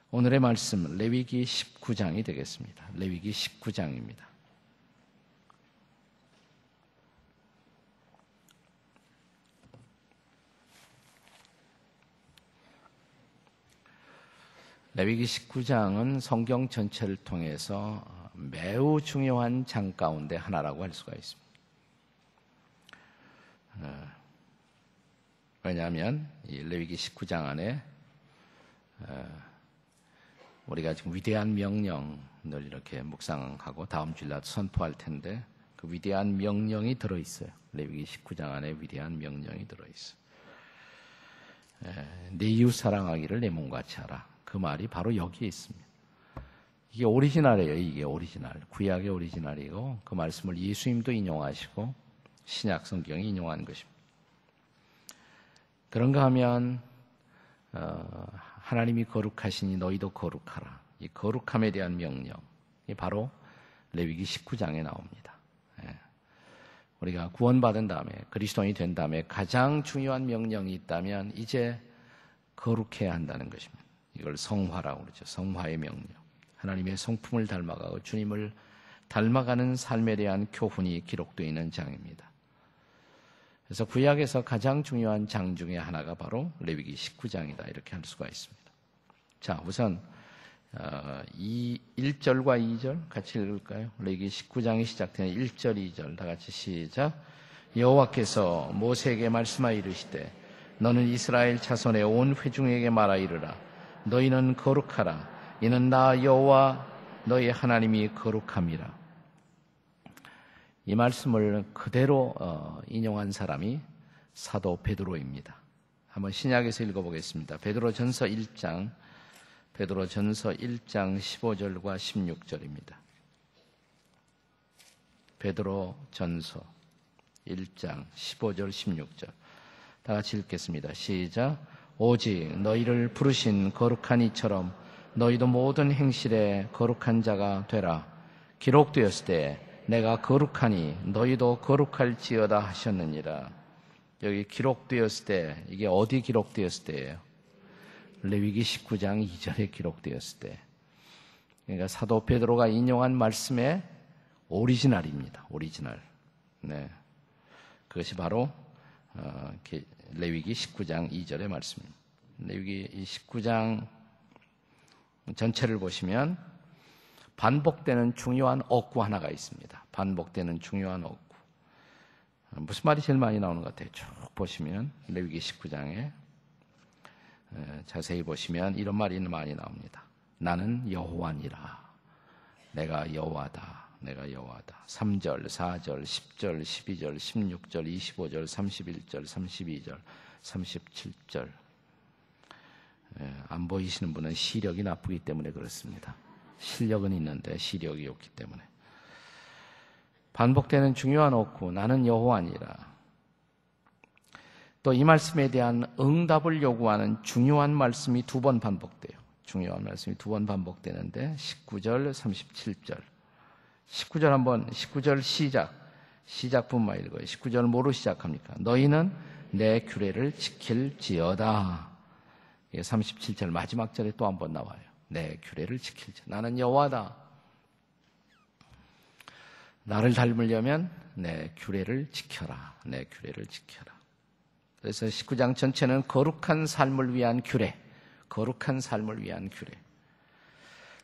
오늘의 말씀은 레위기 19장이 되겠습니다. 레위기 19장입니다. 레위기 19장은 성경 전체를 통해서 매우 중요한 장 가운데 하나라고 할 수가 있습니다. 왜냐하면 이 레위기 19장 안에 우리가 지금 위대한 명령을 이렇게 묵상하고 다음 주일날 선포할 텐데 그 위대한 명령이 들어있어요. 레위기 19장 안에 위대한 명령이 들어있어요. 내 이웃 사랑하기를 내 몸같이 하라. 그 말이 바로 여기에 있습니다. 이게 오리지널이에요. 이게 오리지널. 구약의 오리지널이고 그 말씀을 예수님도 인용하시고 신약 성경이 인용한 것입니다. 그런가 하면 하나님이 거룩하시니 너희도 거룩하라. 이 거룩함에 대한 명령이 바로 레위기 19장에 나옵니다. 우리가 구원받은 다음에 그리스도인이 된 다음에 가장 중요한 명령이 있다면 이제 거룩해야 한다는 것입니다. 이걸 성화라고 그러죠. 성화의 명령. 하나님의 성품을 닮아가고 주님을 닮아가는 삶에 대한 교훈이 기록되어 있는 장입니다. 그래서 구약에서 가장 중요한 장 중에 하나가 바로 레위기 19장이다. 이렇게 할 수가 있습니다. 자, 우선 이 1절과 2절 같이 읽을까요? 레위기 19장이 시작되는 1절, 2절 다 같이 시작. 여호와께서 모세에게 말씀하여 이르시되 너는 이스라엘 자손의 온 회중에게 말하 이르라. 너희는 거룩하라. 이는 나 여호와 너희 하나님이 거룩함이라. 이 말씀을 그대로 인용한 사람이 사도 베드로입니다. 한번 신약에서 읽어보겠습니다. 베드로전서 1장 15절과 16절입니다. 베드로전서 1장 15절 16절 다 같이 읽겠습니다. 시작. 오직 너희를 부르신 거룩한 이처럼 너희도 모든 행실에 거룩한 자가 되라. 기록되었을 때 내가 거룩하니 너희도 거룩할지어다 하셨느니라. 여기 기록되었을 때, 이게 어디 기록되었을 때예요? 레위기 19장 2절에 기록되었을 때. 그러니까 사도 베드로가 인용한 말씀의 오리지널입니다. 오리지널. 네, 그것이 바로 레위기 19장 2절의 말씀입니다. 레위기 19장 전체를 보시면 반복되는 중요한 어구 하나가 있습니다. 반복되는 중요한 어구. 무슨 말이 제일 많이 나오는 것 같아요? 쭉 보시면 레위기 19장에 자세히 보시면 이런 말이 많이 나옵니다. 나는 여호와니라. 내가 여호와다. 내가 여호와다. 3절, 4절, 10절, 12절, 16절, 25절, 31절, 32절, 37절. 안 보이시는 분은 시력이 나쁘기 때문에 그렇습니다. 실력은 있는데 시력이 없기 때문에. 반복되는 중요한 어구, 나는 여호와니라. 또 이 말씀에 대한 응답을 요구하는 중요한 말씀이 두 번 반복돼요. 중요한 말씀이 두 번 반복되는데 19절, 37절. 19절 한번, 19절 시작분만 읽어요. 19절 뭐로 시작합니까? 너희는 내 규례를 지킬지어다. 37절 마지막 절에 또 한 번 나와요. 내 규례를 지킬지어다. 나는 여호와다. 나를 닮으려면 내 규례를 지켜라. 내 규례를 지켜라. 그래서 19장 전체는 거룩한 삶을 위한 규례, 거룩한 삶을 위한 규례.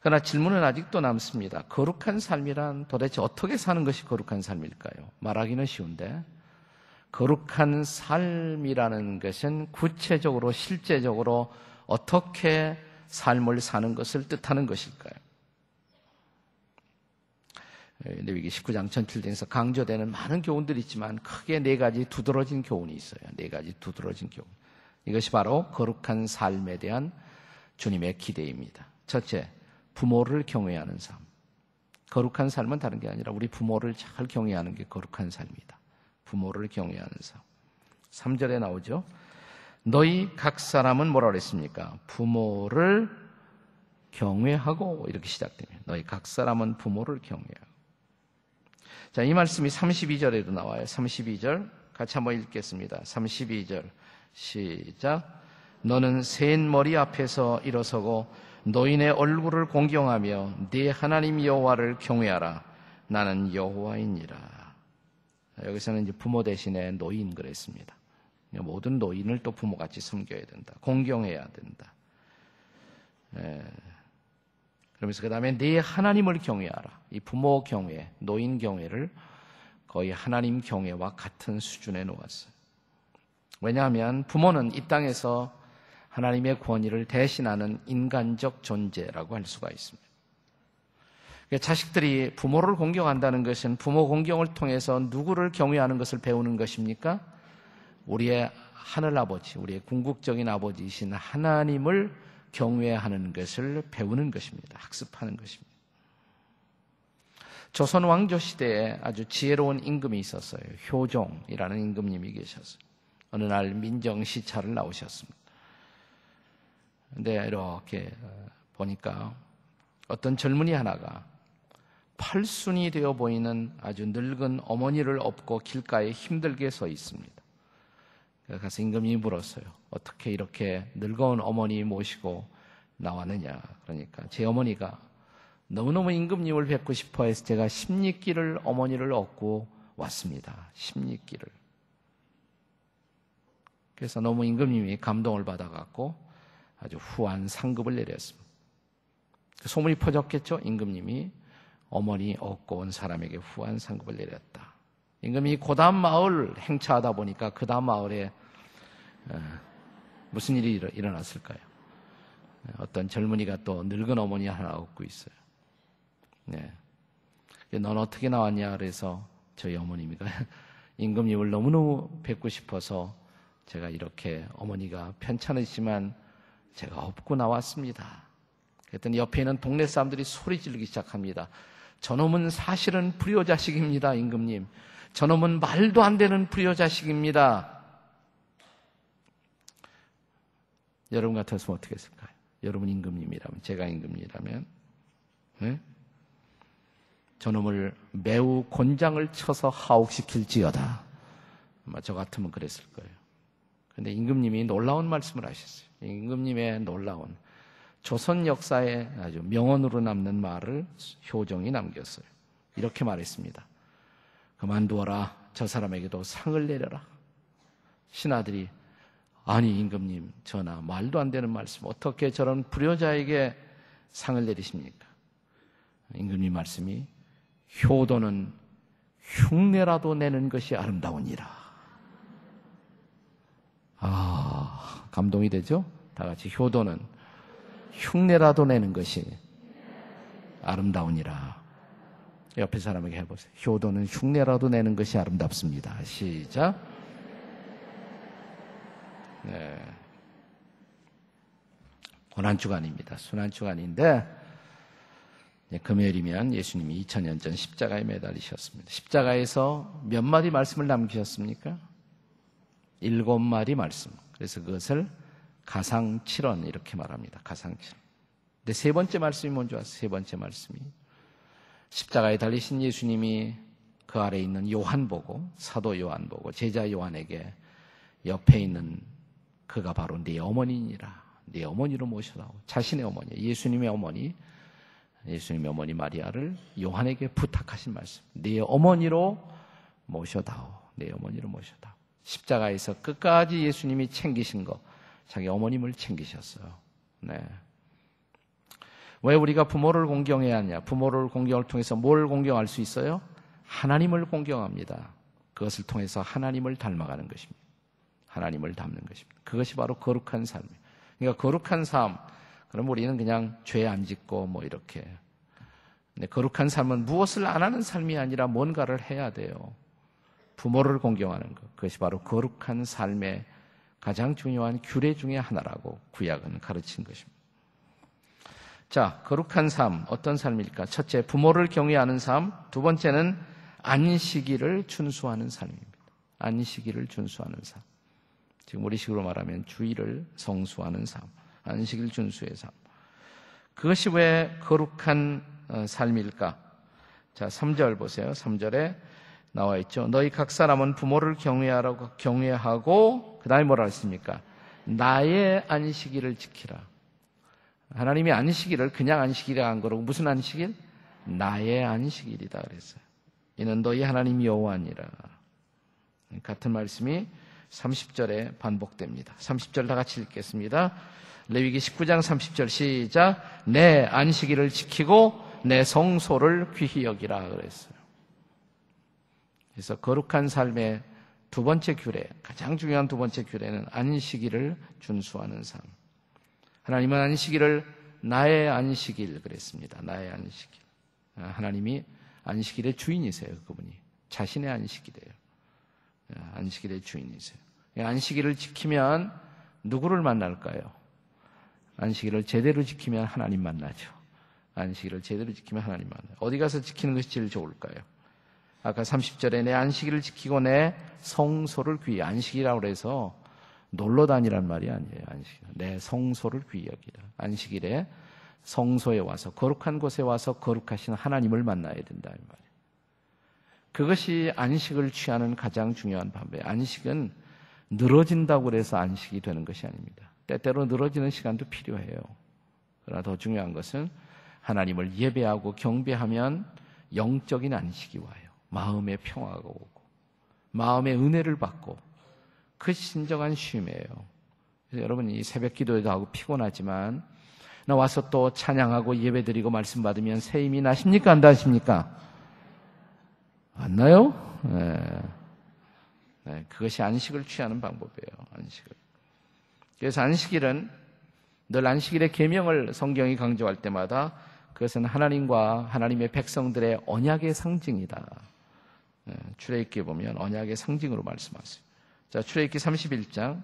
그러나 질문은 아직도 남습니다. 거룩한 삶이란 도대체 어떻게 사는 것이 거룩한 삶일까요? 말하기는 쉬운데 거룩한 삶이라는 것은 구체적으로 실제적으로 어떻게 삶을 사는 것을 뜻하는 것일까요? 레위기 19장 전체에서 강조되는 많은 교훈들이 있지만 크게 네 가지 두드러진 교훈이 있어요. 네 가지 두드러진 교훈. 이것이 바로 거룩한 삶에 대한 주님의 기대입니다. 첫째, 부모를 경외하는 삶. 거룩한 삶은 다른 게 아니라 우리 부모를 잘 경외하는 게 거룩한 삶이다. 부모를 경외하는 삶. 3절에 나오죠. 너희 각 사람은 뭐라 그랬습니까? 부모를 경외하고 이렇게 시작됩니다. 너희 각 사람은 부모를 경외하고. 자, 이 말씀이 32절에도 나와요. 32절 같이 한번 읽겠습니다. 32절 시작. 너는 센 머리 앞에서 일어서고 노인의 얼굴을 공경하며 네 하나님 여호와를 경외하라. 나는 여호와이니라. 여기서는 이제 부모 대신에 노인 그랬습니다. 모든 노인을 또 부모같이 섬겨야 된다. 공경해야 된다. 그러면서 그 다음에 네 하나님을 경외하라. 이 부모 경외, 노인 경외를 거의 하나님 경외와 같은 수준에 놓았어요. 왜냐하면 부모는 이 땅에서 하나님의 권위를 대신하는 인간적 존재라고 할 수가 있습니다. 자식들이 부모를 공경한다는 것은 부모 공경을 통해서 누구를 경외하는 것을 배우는 것입니까? 우리의 하늘아버지, 우리의 궁극적인 아버지이신 하나님을 경외하는 것을 배우는 것입니다. 학습하는 것입니다. 조선 왕조 시대에 아주 지혜로운 임금이 있었어요. 효종이라는 임금님이 계셨어요. 어느 날 민정시찰을 나오셨습니다. 근데 이렇게 보니까 어떤 젊은이 하나가 팔순이 되어 보이는 아주 늙은 어머니를 업고 길가에 힘들게 서 있습니다. 가서 임금님이 물었어요. 어떻게 이렇게 늙어온 어머니 모시고 나왔느냐. 그러니까 제 어머니가 너무너무 임금님을 뵙고 싶어 해서 제가 십리길을 어머니를 얻고 왔습니다. 십리길을. 그래서 너무 임금님이 감동을 받아갖고 아주 후한 상급을 내렸습니다. 소문이 퍼졌겠죠? 임금님이 어머니 얻고 온 사람에게 후한 상급을 내렸다. 임금이 그 다음 마을 행차하다 보니까 그 다음 마을에 무슨 일이 일어났을까요? 어떤 젊은이가 또 늙은 어머니 하나 얻고 있어요. 네. 넌 어떻게 나왔냐? 그래서 저희 어머님이가 임금님을 너무너무 뵙고 싶어서 제가 이렇게 어머니가 편찮으시지만 제가 업고 나왔습니다. 그랬더니 옆에 있는 동네 사람들이 소리 지르기 시작합니다. 저놈은 사실은 불효자식입니다, 임금님. 저놈은 말도 안 되는 불효자식입니다. 여러분 같았으면 어떻게 했을까요? 여러분 임금님이라면, 제가 임금님이라면, 네? 저놈을 매우 곤장을 쳐서 하옥시킬지어다. 아마 저 같으면 그랬을 거예요. 그런데 임금님이 놀라운 말씀을 하셨어요. 임금님의 놀라운 조선 역사에 아주 명언으로 남는 말을 효종이 남겼어요. 이렇게 말했습니다. 그만두어라. 저 사람에게도 상을 내려라. 신하들이 아니 임금님 전하 말도 안 되는 말씀 어떻게 저런 불효자에게 상을 내리십니까? 임금님 말씀이 효도는 흉내라도 내는 것이 아름다우니라. 아, 감동이 되죠? 다 같이 효도는 흉내라도 내는 것이 아름다우니라. 옆에 사람에게 해보세요. 효도는 흉내라도 내는 것이 아름답습니다. 시작. 네. 고난주간입니다. 순환주간인데 금요일이면 예수님이 2000년 전 십자가에 매달리셨습니다. 십자가에서 몇 마디 말씀을 남기셨습니까? 7마디 말씀. 그래서 그것을 가상칠언 이렇게 말합니다. 가상칠언. 근데 세 번째 말씀이 뭔지 아세요? 세 번째 말씀이 십자가에 달리신 예수님이 그 아래에 있는 요한 보고 사도 요한 보고 제자 요한에게 옆에 있는 그가 바로 네 어머니니라. 네 어머니로 모셔다오. 자신의 어머니, 예수님의 어머니 마리아를 요한에게 부탁하신 말씀. 네 어머니로 모셔다오. 네 어머니로 모셔다오. 십자가에서 끝까지 예수님이 챙기신 거, 자기 어머님을 챙기셨어요. 네. 왜 우리가 부모를 공경해야 하냐? 부모를 공경을 통해서 뭘 공경할 수 있어요? 하나님을 공경합니다. 그것을 통해서 하나님을 닮아가는 것입니다. 하나님을 닮는 것입니다. 그것이 바로 거룩한 삶이에요. 그러니까 거룩한 삶, 그럼 우리는 그냥 죄 안 짓고 뭐 이렇게. 근데 거룩한 삶은 무엇을 안 하는 삶이 아니라 뭔가를 해야 돼요. 부모를 공경하는 것. 그것이 바로 거룩한 삶의 가장 중요한 규례 중에 하나라고 구약은 가르친 것입니다. 자, 거룩한 삶, 어떤 삶일까? 첫째, 부모를 경외하는 삶. 두 번째는 안식일을 준수하는 삶입니다. 안식일을 준수하는 삶. 지금 우리식으로 말하면 주일을 성수하는 삶. 안식일 준수의 삶. 그것이 왜 거룩한 삶일까? 자, 3절 보세요. 3절에 나와 있죠. 너희 각 사람은 부모를 경외하고 그 다음에 뭐라 했습니까? 나의 안식일을 지키라. 하나님이 안식일을 그냥 안식일이라 한 거고 무슨 안식일? 나의 안식일이다 그랬어요. 이는 너희 하나님 여호와니라. 같은 말씀이 30절에 반복됩니다. 30절 다 같이 읽겠습니다. 레위기 19장 30절 시작. 내 안식일을 지키고 내 성소를 귀히 여기라 그랬어요. 그래서 거룩한 삶의 두 번째 규례, 가장 중요한 두 번째 규례는 안식일을 준수하는 삶. 하나님은 안식일을 나의 안식일 그랬습니다. 나의 안식일. 하나님이 안식일의 주인이세요. 그분이 자신의 안식일이에요. 안식일의 주인이세요. 안식일을 지키면 누구를 만날까요? 안식일을 제대로 지키면 하나님 만나죠. 안식일을 제대로 지키면 하나님 만나요. 어디 가서 지키는 것이 제일 좋을까요? 아까 30절에 내 안식일을 지키고 내 성소를 귀히. 안식이라고 해서 놀러 다니란 말이 아니에요. 안식. 내 성소를 귀히 여기라. 안식일에 성소에 와서 거룩한 곳에 와서 거룩하신 하나님을 만나야 된다 이 말이에요. 그것이 안식을 취하는 가장 중요한 방법이에요. 안식은 늘어진다고 해서 안식이 되는 것이 아닙니다. 때때로 늘어지는 시간도 필요해요. 그러나 더 중요한 것은 하나님을 예배하고 경배하면 영적인 안식이 와요. 마음의 평화가 오고 마음의 은혜를 받고 그것이 진정한 쉼이에요. 그래서 여러분 이 새벽 기도에도 하고 피곤하지만 나 와서 또 찬양하고 예배드리고 말씀 받으면 새 힘이 나십니까? 안 나십니까? 안 나요? 네, 그것이 안식을 취하는 방법이에요. 안식을. 그래서 안식일은 늘 안식일의 계명을 성경이 강조할 때마다 그것은 하나님과 하나님의 백성들의 언약의 상징이다. 출애굽기에 보면 언약의 상징으로 말씀하세요. 자, 출애굽기 31장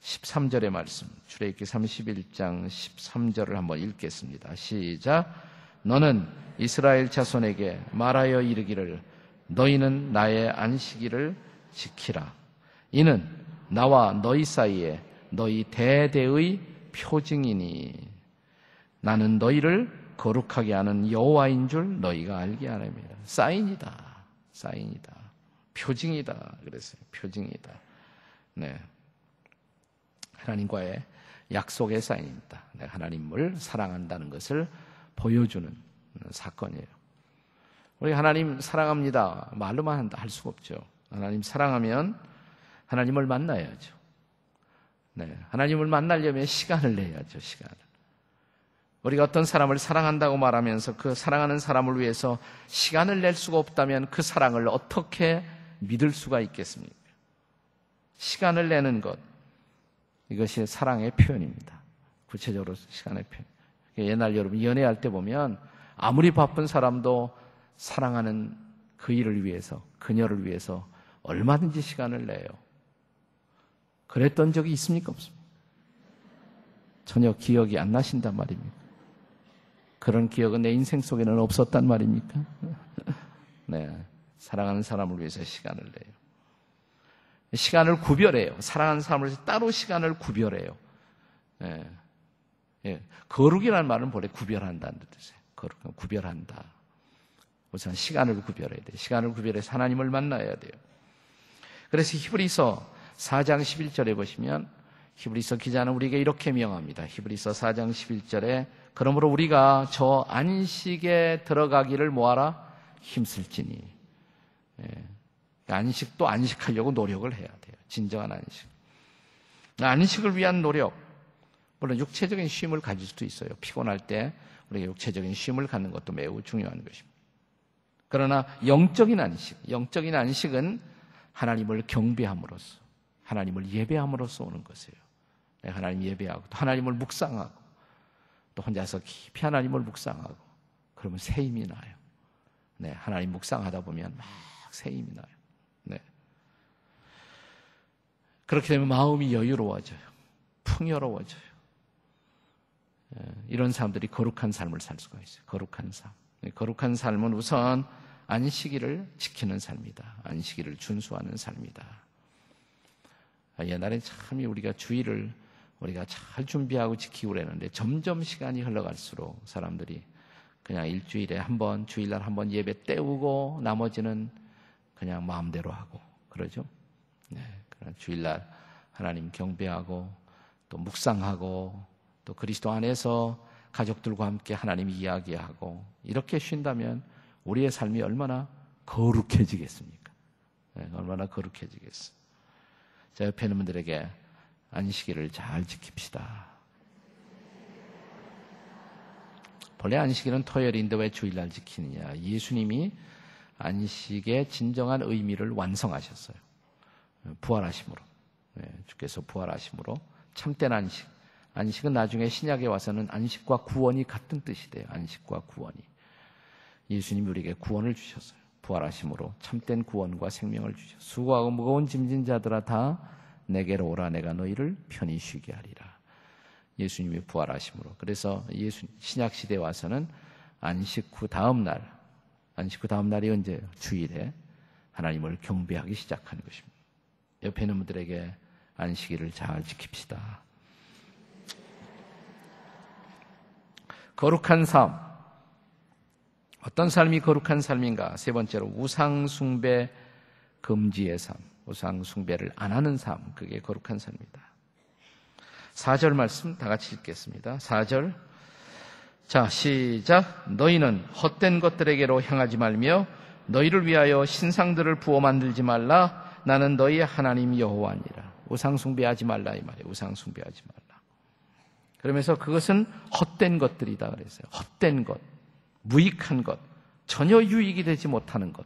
13절의 말씀. 출애굽기 31장 13절을 한번 읽겠습니다. 시작. 너는 이스라엘 자손에게 말하여 이르기를 너희는 나의 안식일을 지키라. 이는 나와 너희 사이에 너희 대대의 표징이니 나는 너희를 거룩하게 하는 여호와인 줄 너희가 알게 하랍니다. 사인이다. 사인이다. 표징이다. 그랬어요. 표징이다. 네. 하나님과의 약속의 사인입니다. 내가 하나님을 사랑한다는 것을 보여주는 사건이에요. 우리 하나님 사랑합니다. 말로만 한다 할 수가 없죠. 하나님 사랑하면 하나님을 만나야죠. 네. 하나님을 만나려면 시간을 내야죠. 시간을. 우리가 어떤 사람을 사랑한다고 말하면서 그 사랑하는 사람을 위해서 시간을 낼 수가 없다면 그 사랑을 어떻게 믿을 수가 있겠습니까? 시간을 내는 것, 이것이 사랑의 표현입니다. 구체적으로 시간의 표현. 옛날 여러분 연애할 때 보면 아무리 바쁜 사람도 사랑하는 그 일을 위해서, 그녀를 위해서 얼마든지 시간을 내요. 그랬던 적이 있습니까? 없습니까? 전혀 기억이 안 나신단 말입니까? 그런 기억은 내 인생 속에는 없었단 말입니까? 네, 사랑하는 사람을 위해서 시간을 내요. 시간을 구별해요. 사랑하는 사람을 위해서 따로 시간을 구별해요. 예, 예. 거룩이라는 말은 본래 구별한다는 뜻이에요. 거룩, 구별한다. 우선 시간을 구별해야 돼요. 시간을 구별해서 하나님을 만나야 돼요. 그래서 히브리서 4장 11절에 보시면 히브리서 기자는 우리에게 이렇게 명합니다. 히브리서 4장 11절에 그러므로 우리가 저 안식에 들어가기를 뭐하라? 힘쓸지니. 예. 안식도 안식하려고 노력을 해야 돼요. 진정한 안식. 안식을 위한 노력. 물론 육체적인 쉼을 가질 수도 있어요. 피곤할 때 우리가 육체적인 쉼을 갖는 것도 매우 중요한 것입니다. 그러나 영적인 안식은 하나님을 경배함으로써, 하나님을 예배함으로써 오는 것이에요. 하나님 예배하고 또 하나님을 묵상하고 또 혼자서 깊이 하나님을 묵상하고 그러면 새 힘이 나요. 네, 하나님 묵상하다 보면 막 새 힘이 나요. 네. 그렇게 되면 마음이 여유로워져요. 풍요로워져요. 이런 사람들이 거룩한 삶을 살 수가 있어요. 거룩한 삶. 거룩한 삶은 우선 안식일을 지키는 삶이다. 안식일을 준수하는 삶이다. 옛날에 참 우리가 주일을 우리가 잘 준비하고 지키고 그랬는데 점점 시간이 흘러갈수록 사람들이 그냥 일주일에 한 번, 주일날 한 번 예배 때우고 나머지는 그냥 마음대로 하고 그러죠. 네, 주일날 하나님 경배하고 또 묵상하고 또 그리스도 안에서 가족들과 함께 하나님 이야기하고 이렇게 쉰다면 우리의 삶이 얼마나 거룩해지겠습니까? 네, 얼마나 거룩해지겠어요. 자, 옆에 있는 분들에게 안식일을 잘 지킵시다. 원래 안식일은 토요일인데 왜 주일날 지키느냐? 예수님이 안식의 진정한 의미를 완성하셨어요. 부활하심으로. 주께서 부활하심으로 참된 안식. 안식은 나중에 신약에 와서는 안식과 구원이 같은 뜻이 돼요. 안식과 구원이. 예수님이 우리에게 구원을 주셨어요. 부활하심으로 참된 구원과 생명을 주셨어요. 수고하고 무거운 짐진 자들아 다 내게로 오라. 내가 너희를 편히 쉬게 하리라. 예수님이 부활하심으로. 그래서 신약 시대에 와서는 안식 후 다음 날이 언제예요? 주일에 하나님을 경배하기 시작하는 것입니다. 옆에 있는 분들에게 안식일을 잘 지킵시다. 거룩한 삶. 어떤 삶이 거룩한 삶인가? 세 번째로 우상 숭배 금지의 삶. 우상 숭배를 안 하는 삶. 그게 거룩한 삶입니다. 4절 말씀 다 같이 읽겠습니다. 4절. 자, 시작. 너희는 헛된 것들에게로 향하지 말며 너희를 위하여 신상들을 부어 만들지 말라. 나는 너희의 하나님 여호와니라. 우상 숭배하지 말라 이 말이에요. 우상 숭배하지 말라. 그러면서 그것은 헛된 것들이다 그랬어요. 헛된 것, 무익한 것, 전혀 유익이 되지 못하는 것.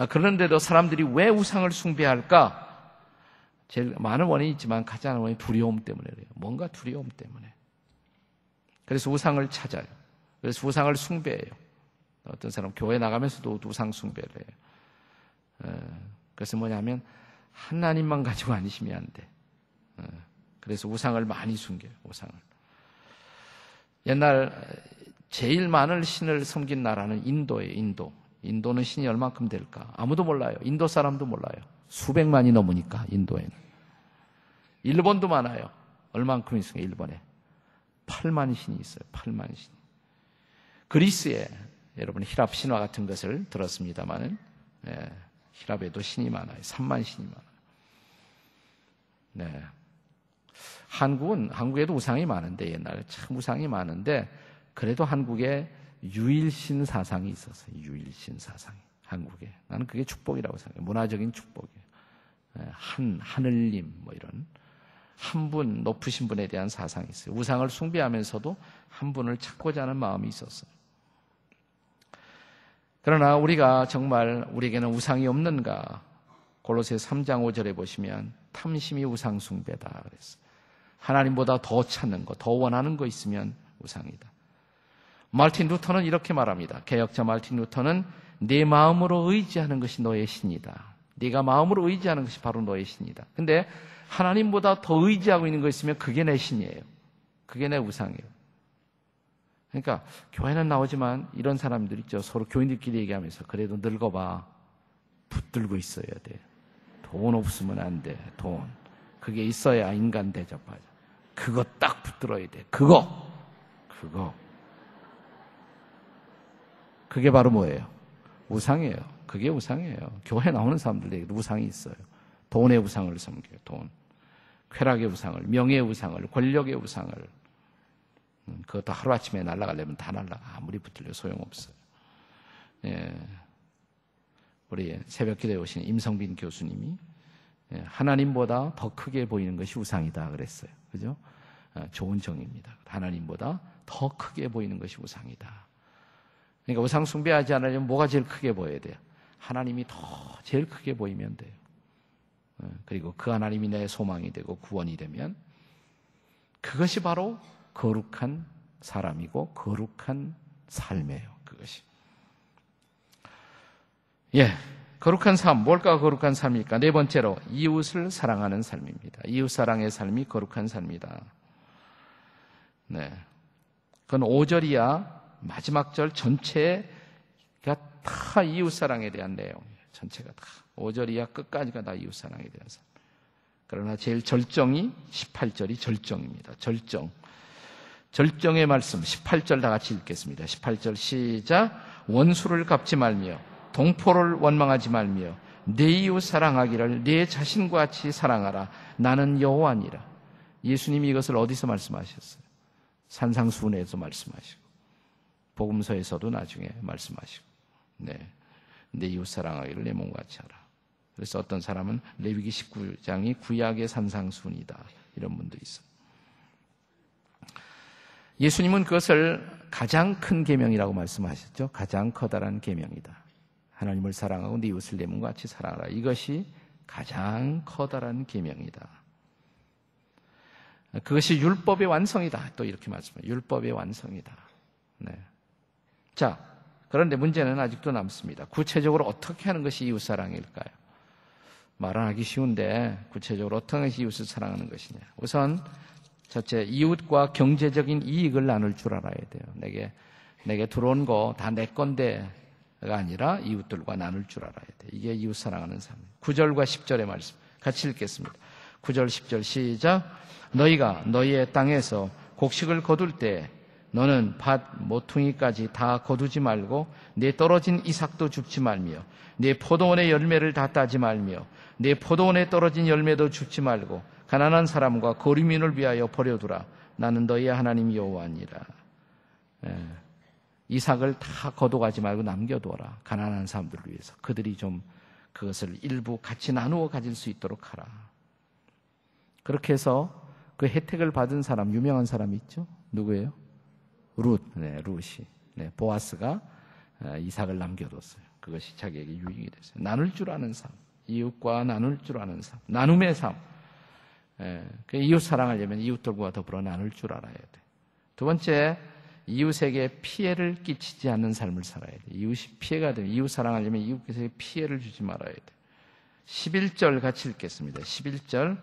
그런데도 사람들이 왜 우상을 숭배할까? 제일 많은 원인이 있지만 가장 많은 원인이 두려움 때문에 그래요. 뭔가 두려움 때문에. 그래서 우상을 찾아요. 그래서 우상을 숭배해요. 어떤 사람 교회 나가면서도 우상 숭배를 해요. 그래서 뭐냐면 하나님만 가지고 안심이 안 돼. 그래서 우상을 많이 숨겨요. 우상을. 옛날 제일 많은 신을 섬긴 나라는 인도예요. 인도. 인도는 신이 얼만큼 될까? 아무도 몰라요. 인도 사람도 몰라요. 수백만이 넘으니까 인도에는. 일본도 많아요. 얼만큼 있어요? 일본에 8만 신이 있어요. 8만 신. 그리스에 여러분 히랍 신화 같은 것을 들었습니다만은 히랍에도 신이 많아요. 3만 신이 많아요. 네. 한국에도 우상이 많은데 옛날에 참 우상이 많은데 그래도 한국에 유일신 사상이 있었어요. 유일신 사상이 한국에. 나는 그게 축복이라고 생각해요. 문화적인 축복이에요. 하늘님 뭐 이런 한 분 높으신 분에 대한 사상이 있어요. 우상을 숭배하면서도 한 분을 찾고자 하는 마음이 있었어요. 그러나 우리가 정말 우리에게는 우상이 없는가? 골로새 3장 5절에 보시면 탐심이 우상 숭배다 그랬어요. 하나님보다 더 찾는 거, 더 원하는 거 있으면 우상이다. 말틴 루터는 이렇게 말합니다. 개혁자 말틴 루터는 내 마음으로 의지하는 것이 너의 신이다. 네가 마음으로 의지하는 것이 바로 너의 신이다. 근데 하나님보다 더 의지하고 있는 거 있으면 그게 내 신이에요. 그게 내 우상이에요. 그러니까 교회는 나오지만 이런 사람들 있죠. 서로 교인들끼리 얘기하면서 그래도 늙어봐. 붙들고 있어야 돼. 돈 없으면 안 돼. 돈. 그게 있어야 인간 대접하죠. 그거 딱 붙들어야 돼. 그거. 그게 바로 뭐예요? 우상이에요. 그게 우상이에요. 교회 나오는 사람들에게도 우상이 있어요. 돈의 우상을 섬겨요. 돈. 쾌락의 우상을, 명예의 우상을, 권력의 우상을. 그것도 하루아침에 날아가려면 다 날아가. 아무리 붙들려 소용없어요. 예. 우리 새벽기도에 오신 임성빈 교수님이 하나님보다 더 크게 보이는 것이 우상이다 그랬어요. 그죠? 좋은 정의입니다. 하나님보다 더 크게 보이는 것이 우상이다. 그러니까 우상 숭배하지 않으려면 뭐가 제일 크게 보여야 돼요? 하나님이 더 제일 크게 보이면 돼요. 그리고 그 하나님이 내 소망이 되고 구원이 되면 그것이 바로 거룩한 사람이고 거룩한 삶이에요. 그것이. 예, 거룩한 삶. 뭘까 거룩한 삶일까? 네 번째로 이웃을 사랑하는 삶입니다. 이웃 사랑의 삶이 거룩한 삶이다. 네, 그건 5절이야 마지막 절 전체가 다 이웃 사랑에 대한 내용이에요. 전체가 다 5절이야 끝까지가 다 이웃 사랑에 대한 삶. 그러나 제일 절정이 18절이 절정입니다. 절정의 말씀 18절 다 같이 읽겠습니다. 18절 시작. 원수를 갚지 말며 동포를 원망하지 말며 내 이웃 사랑하기를 내 자신과 같이 사랑하라. 나는 여호와니라. 예수님이 이것을 어디서 말씀하셨어요? 산상수훈에서 말씀하시고 복음서에서도 나중에 말씀하시고 내 이웃 사랑하기를 내 몸같이 하라. 그래서 어떤 사람은 레위기 19장이 구약의 산상수훈이다 이런 분도 있어요. 예수님은 그것을 가장 큰 계명이라고 말씀하셨죠. 가장 커다란 계명이다. 하나님을 사랑하고 네 이웃을 내 몸과 같이 사랑하라. 이것이 가장 커다란 계명이다. 그것이 율법의 완성이다. 또 이렇게 말씀해요. 율법의 완성이다. 자, 그런데 문제는 아직도 남습니다. 구체적으로 어떻게 하는 것이 이웃사랑일까요? 말은 하기 쉬운데 구체적으로 어떤 것이 이웃을 사랑하는 것이냐. 우선 첫째, 이웃과 경제적인 이익을 나눌 줄 알아야 돼요. 내게 들어온 거 다 내 건데가 아니라 이웃들과 나눌 줄 알아야 돼요. 이게 이웃 사랑하는 삶. 9절과 10절의 말씀 같이 읽겠습니다. 9절 10절 시작. 너희가 너희의 땅에서 곡식을 거둘 때 너는 밭 모퉁이까지 다 거두지 말고 내 떨어진 이삭도 줍지 말며 내 포도원의 열매를 다 따지 말며 내 포도원에 떨어진 열매도 줍지 말고 가난한 사람과 거류민을 위하여 버려두라. 나는 너희의 하나님 여호와니라. 이삭을 다 거둬가지 말고 남겨두어라. 가난한 사람들을 위해서. 그들이 좀 그것을 일부 같이 나누어 가질 수 있도록 하라. 그렇게 해서 그 혜택을 받은 사람, 유명한 사람이 있죠? 누구예요? 룻이. 보아스가 이삭을 남겨뒀어요. 그것이 자기에게 유익이 됐어요. 나눌 줄 아는 삶. 이웃과 나눌 줄 아는 삶. 나눔의 삶. 그 이웃 사랑하려면 이웃들과 더불어 나눌 줄 알아야 돼. 두 번째, 이웃에게 피해를 끼치지 않는 삶을 살아야 돼. 이웃이 피해가 되면 이웃 사랑하려면 이웃에게 피해를 주지 말아야 돼. 11절 같이 읽겠습니다. 11절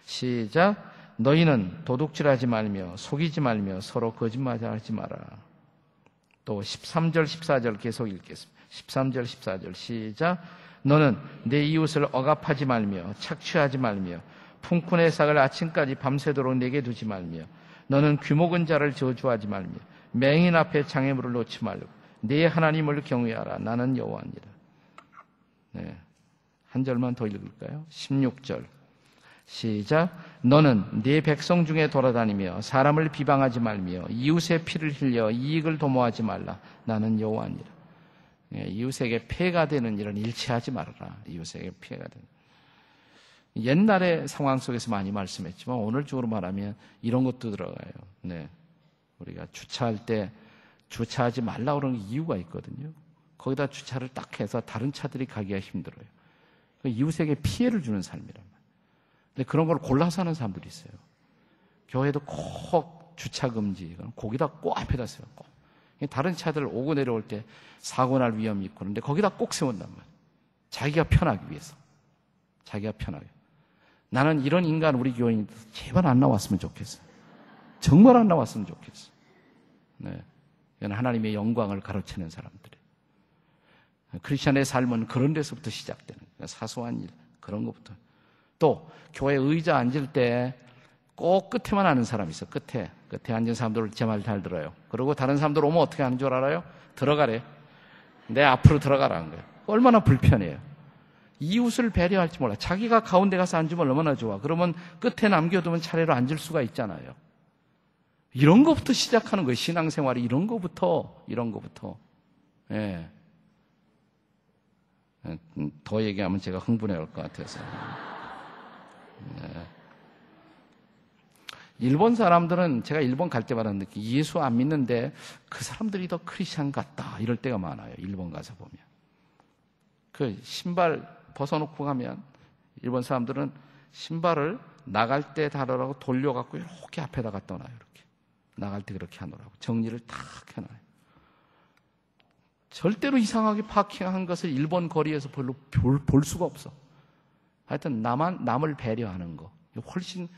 시작. 너희는 도둑질하지 말며 속이지 말며 서로 거짓말하지 마라. 또 13절 14절 계속 읽겠습니다. 13절 14절 시작. 너는 내 이웃을 억압하지 말며 착취하지 말며 품꾼의 삭을 아침까지 밤새도록 내게 두지 말며 너는 귀목은 자를 저주하지 말며 맹인 앞에 장애물을 놓지 말고 내 하나님을 경외하라. 나는 여호와니라. 한 절만 더 읽을까요? 16절 시작. 너는 네 백성 중에 돌아다니며 사람을 비방하지 말며 이웃의 피를 흘려 이익을 도모하지 말라. 나는 여호와니라. 이웃에게 폐해가 되는 일은 일치하지 말아라. 이웃에게 피해가 되는. 옛날의 상황 속에서 많이 말씀했지만 오늘 쪽으로 말하면 이런 것도 들어가요. 우리가 주차할 때 주차하지 말라고 그러는 이유가 있거든요. 거기다 주차를 딱 해서 다른 차들이 가기가 힘들어요. 이웃에게 피해를 주는 삶이란 말이에요. 근데 그런 걸 골라서 하는 사람들이 있어요. 교회도 꼭 주차 금지, 거기다 꼭 앞에다 세워. 꼭. 다른 차들 오고 내려올 때 사고 날 위험이 있고 그런데 거기다 꼭 세운단 말이에요. 자기가 편하기 위해서. 자기가 편하게. 나는 이런 인간 우리 교인이 제발 안 나왔으면 좋겠어. 정말 안 나왔으면 좋겠어. 이건 하나님의 영광을 가로채는 사람들이에요. 크리스천의 삶은 그런 데서부터 시작되는 거예요. 사소한 일, 그런 것부터. 또 교회 의자 앉을 때 꼭 끝에만 앉는 사람이 있어. 끝에 앉은 사람들 제 말 잘 들어요. 그리고 다른 사람들 오면 어떻게 하는 줄 알아요? 들어가래. 내 앞으로 들어가라는 거예요. 얼마나 불편해요. 이웃을 배려할지 몰라. 자기가 가운데 가서 앉으면 얼마나 좋아. 그러면 끝에 남겨두면 차례로 앉을 수가 있잖아요. 이런 것부터 시작하는 거예요. 신앙생활이 이런 것부터. 예. 더 얘기하면 제가 흥분해 올 것 같아서. 네. 일본 사람들은 제가 일본 갈 때마다 느끼 예수 안 믿는데 그 사람들이 더 크리스찬 같다 이럴 때가 많아요. 일본 가서 보면 그 신발 벗어놓고 가면 일본 사람들은 신발을 나갈 때 다르라고 돌려갖고 이렇게 앞에다 갖다 놔요. 이렇게 나갈 때 그렇게 하느라고 정리를 탁 해놔요. 절대로 이상하게 파킹한 것을 일본 거리에서 별로 볼 수가 없어. 하여튼 남을 배려하는 거 훨씬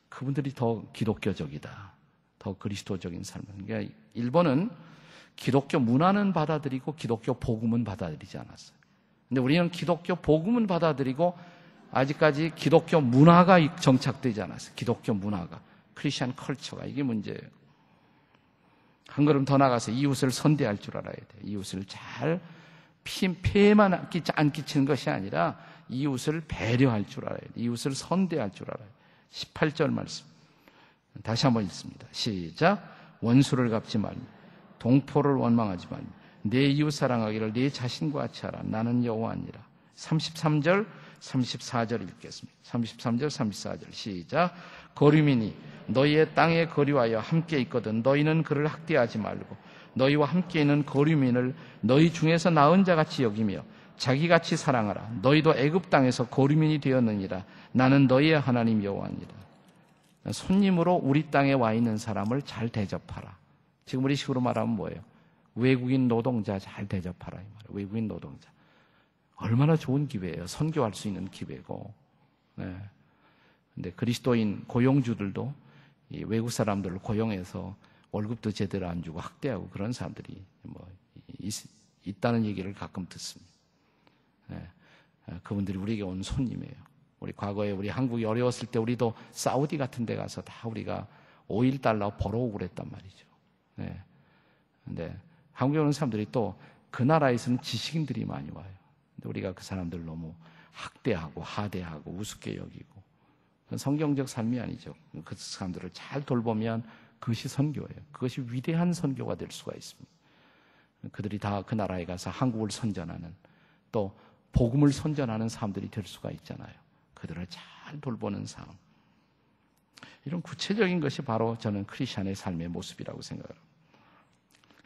그분들이 더 기독교적이다. 더 그리스도적인 삶. 그러니까 일본은 기독교 문화는 받아들이고 기독교 복음은 받아들이지 않았어요. 근데 우리는 기독교 복음은 받아들이고 아직까지 기독교 문화가 정착되지 않았어요. 기독교 문화가. 크리스천 컬처가. 이게 문제예요. 한 걸음 더 나가서 이웃을 선대할 줄 알아야 돼요. 이웃을 잘 폐해만 안 끼치는 것이 아니라 이웃을 배려할 줄 알아야 돼요. 이웃을 선대할 줄 알아야 돼요. 18절 말씀. 다시 한번 읽습니다. 시작. 원수를 갚지 말며 동포를 원망하지 말며 내 이웃 사랑하기를 내 자신과 같이 하라. 나는 여호와니라. 33절 34절 읽겠습니다. 33절 34절 시작. 거류민이 너희의 땅에 거류하여 함께 있거든 너희는 그를 학대하지 말고 너희와 함께 있는 거류민을 너희 중에서 나은 자같이 여기며 자기같이 사랑하라. 너희도 애굽 땅에서 거류민이 되었느니라. 나는 너희의 하나님 여호와니라. 손님으로 우리 땅에 와 있는 사람을 잘 대접하라. 지금 우리 식으로 말하면 뭐예요? 외국인 노동자 잘 대접하라. 이 말이에요. 외국인 노동자. 얼마나 좋은 기회예요. 선교할 수 있는 기회고. 네. 근데 그리스도인 고용주들도 이 외국 사람들을 고용해서 월급도 제대로 안 주고 학대하고 그런 사람들이 있다는 얘기를 가끔 듣습니다. 네. 그분들이 우리에게 온 손님이에요. 우리 과거에 우리 한국이 어려웠을 때 우리도 사우디 같은 데 가서 다 우리가 오일 달러 벌어오고 그랬단 말이죠. 네. 근데 한국에 오는 사람들이 또 그 나라에서는 지식인들이 많이 와요. 근데 우리가 그 사람들 너무 학대하고 하대하고 우습게 여기고 그건 성경적 삶이 아니죠. 그 사람들을 잘 돌보면 그것이 선교예요. 그것이 위대한 선교가 될 수가 있습니다. 그들이 다 그 나라에 가서 한국을 선전하는 또 복음을 선전하는 사람들이 될 수가 있잖아요. 그들을 잘 돌보는 삶. 이런 구체적인 것이 바로 저는 크리스찬의 삶의 모습이라고 생각합니다.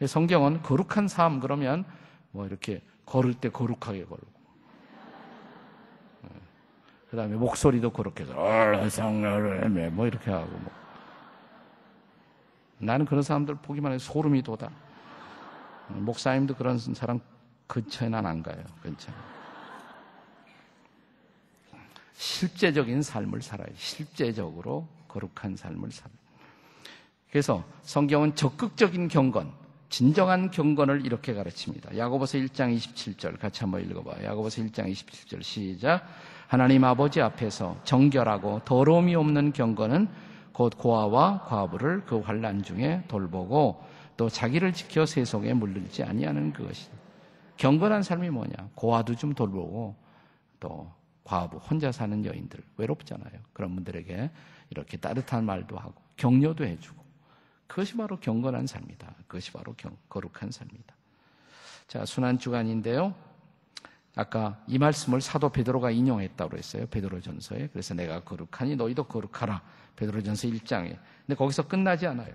성경은 거룩한 삶 그러면 뭐 이렇게 걸을 때 거룩하게 걸고 그 다음에 목소리도 그렇게 해서 뭐 이렇게 하고 뭐. 나는 그런 사람들 보기만 해도 소름이 돋아. 목사님도 그런 사람 근처에 난 안 가요. 근처에. 실제적인 삶을 살아요. 실제적으로 거룩한 삶을 살아요. 그래서 성경은 적극적인 경건, 진정한 경건을 이렇게 가르칩니다. 야고보서 1장 27절 같이 한번 읽어봐요. 야고보서 1장 27절 시작. 하나님 아버지 앞에서 정결하고 더러움이 없는 경건은 곧 고아와 과부를 그 환난 중에 돌보고 또 자기를 지켜 세속에 물들지 아니하는 그것이다. 경건한 삶이 뭐냐? 고아도 좀 돌보고 또 과부, 혼자 사는 여인들 외롭잖아요. 그런 분들에게 이렇게 따뜻한 말도 하고 격려도 해주고 그것이 바로 경건한 삶이다. 그것이 바로 거룩한 삶이다. 자, 순환주간인데요. 아까 이 말씀을 사도 베드로가 인용했다고 했어요. 베드로전서에. 그래서 내가 거룩하니 너희도 거룩하라. 베드로전서 1장에. 근데 거기서 끝나지 않아요.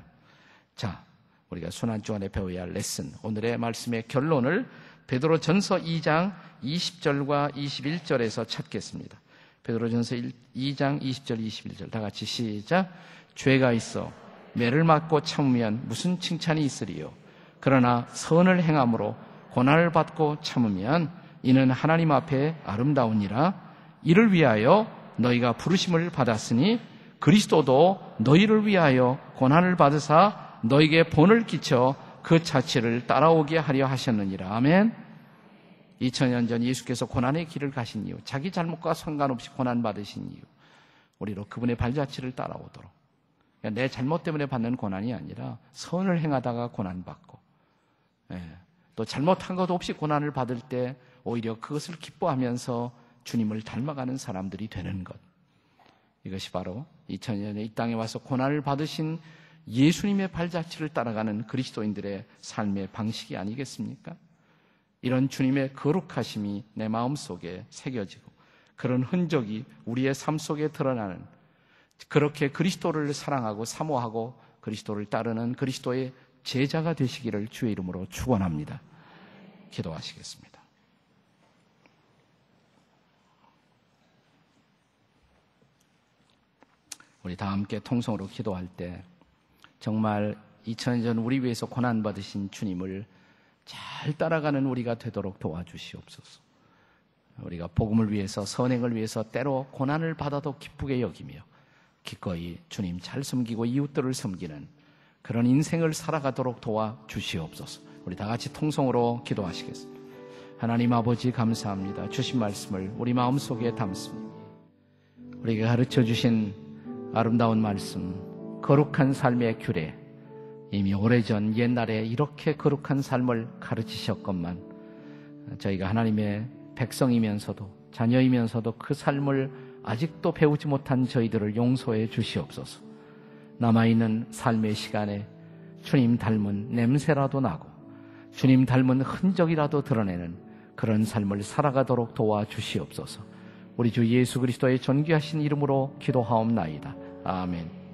자, 우리가 순환주간에 배워야 할 레슨. 오늘의 말씀의 결론을 베드로전서 2장 20절과 21절에서 찾겠습니다. 베드로전서 2장 20절 21절 다 같이 시작. 죄가 있어 매를 맞고 참으면 무슨 칭찬이 있으리요. 그러나 선을 행함으로 고난을 받고 참으면 이는 하나님 앞에 아름다우니라. 이를 위하여 너희가 부르심을 받았으니 그리스도도 너희를 위하여 고난을 받으사 너희에게 본을 끼쳐 그 자체를 따라오게 하려 하셨느니라. 아멘. 2000년 전 예수께서 고난의 길을 가신 이유, 자기 잘못과 상관없이 고난 받으신 이유, 우리로 그분의 발자취를 따라오도록. 그러니까 내 잘못 때문에 받는 고난이 아니라 선을 행하다가 고난받고, 또 잘못한 것 없이 고난을 받을 때 오히려 그것을 기뻐하면서 주님을 닮아가는 사람들이 되는 것. 이것이 바로 2000년에 이 땅에 와서 고난을 받으신 예수님의 발자취를 따라가는 그리스도인들의 삶의 방식이 아니겠습니까? 이런 주님의 거룩하심이 내 마음속에 새겨지고 그런 흔적이 우리의 삶 속에 드러나는, 그렇게 그리스도를 사랑하고 사모하고 그리스도를 따르는 그리스도의 제자가 되시기를 주의 이름으로 축원합니다. 기도하시겠습니다. 우리 다 함께 통성으로 기도할 때 정말 2000년 전 우리 위해서 고난받으신 주님을 잘 따라가는 우리가 되도록 도와주시옵소서. 우리가 복음을 위해서, 선행을 위해서 때로 고난을 받아도 기쁘게 여기며 기꺼이 주님 잘 섬기고 이웃들을 섬기는 그런 인생을 살아가도록 도와주시옵소서. 우리 다 같이 통성으로 기도하시겠습니다. 하나님 아버지 감사합니다. 주신 말씀을 우리 마음속에 담습니다. 우리에게 가르쳐 주신 아름다운 말씀, 거룩한 삶의 규례, 이미 오래전 옛날에 이렇게 거룩한 삶을 가르치셨건만 저희가 하나님의 백성이면서도 자녀이면서도 그 삶을 아직도 배우지 못한 저희들을 용서해 주시옵소서. 남아있는 삶의 시간에 주님 닮은 냄새라도 나고 주님 닮은 흔적이라도 드러내는 그런 삶을 살아가도록 도와주시옵소서. 우리 주 예수 그리스도의 존귀하신 이름으로 기도하옵나이다. 아멘.